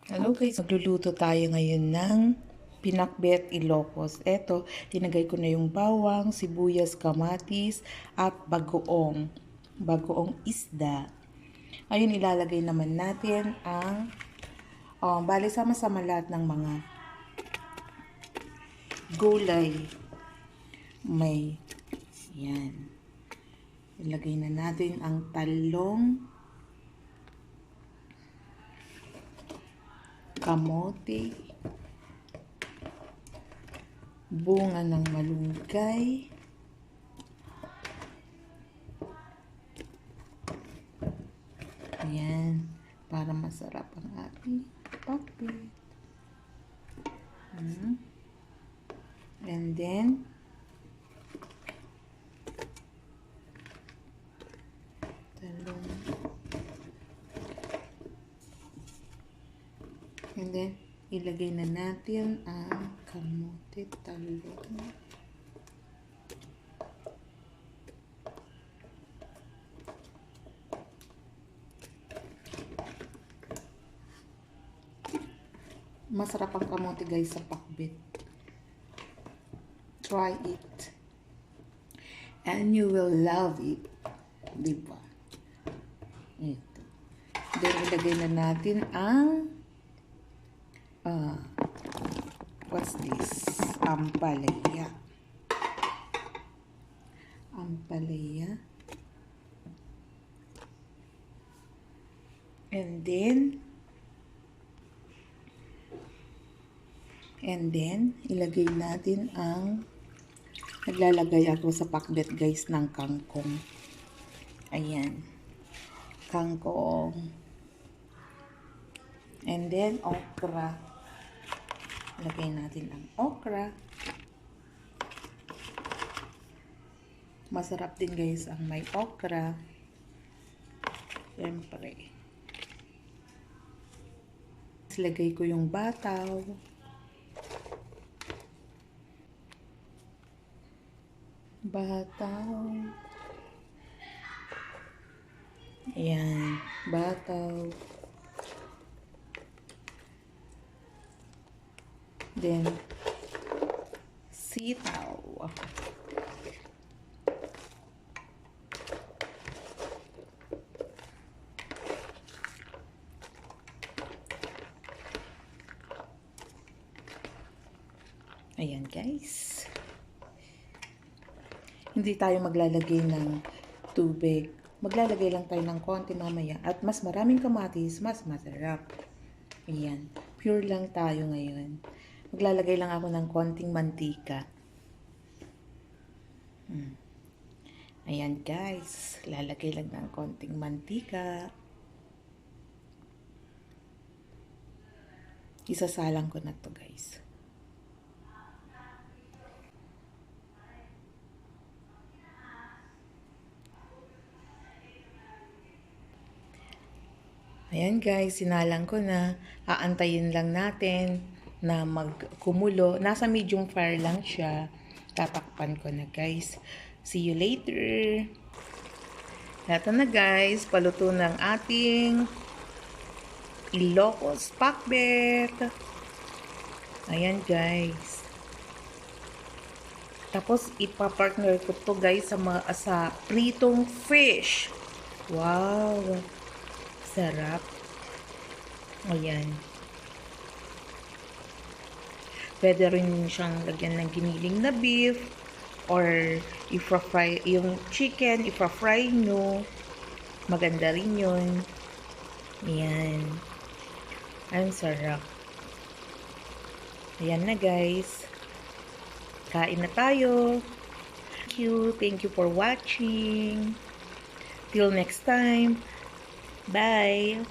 Hello guys, magluluto tayo ngayon ng pinakbet Ilocos. Eto, tinagay ko na yung bawang, sibuyas, kamatis, at bagoong. Bagoong isda. Ayun, ilalagay naman natin ang, bali sama-sama lahat ng mga gulay. May, yan. Ilagay na natin ang talong, kamote, bunga ng malunggay, ayan, para masarap ang ating pakbet. And then, talong. And then, ilagay na natin ang kamote, talong. Masarap ang kamote guys sa pakbet. Try it. And you will love it. Diba? Ito. Then, ilagay na natin ang what's this? Ampalaya. Ampalaya. And then, ilagay natin ang, naglalagay ako sa pakbet guys ng kangkong. Ayan. Kangkong. And then, okra. Lagay natin ang okra. Masarap din guys ang may okra. Siyempre. Lagay ko yung bataw. Bataw. Ayan. Bataw. Then, sitaw. Ayan guys. Hindi tayo maglalagay ng tubig. Maglalagay lang tayo ng konti mamaya. At mas maraming kamatis, mas masarap. Ayan. Pure lang tayo ngayon. Maglalagay lang ako ng konting mantika. Ayan guys. Lalagay lang ng konting mantika. Isasalang ko na to guys. Ayan guys, sinalang ko na. Aantayin lang natin na magkumulo. Nasa medium fire lang siya. Tatakpan ko na guys. See you later. Ito na guys, paluto ng ating Ilocos pakbet. Ayan guys. Tapos ipapartner ko to guys sa pritong fish. Wow! Sarap. Ayan. Pwede rin siyang lagyan ng giniling na beef or ifra-fry yung chicken, ifra-fry nyo. Maganda rin yun. Ayan. Ang sarap. Ayan na guys. Kain na tayo. Thank you. Thank you for watching. Till next time. Bye!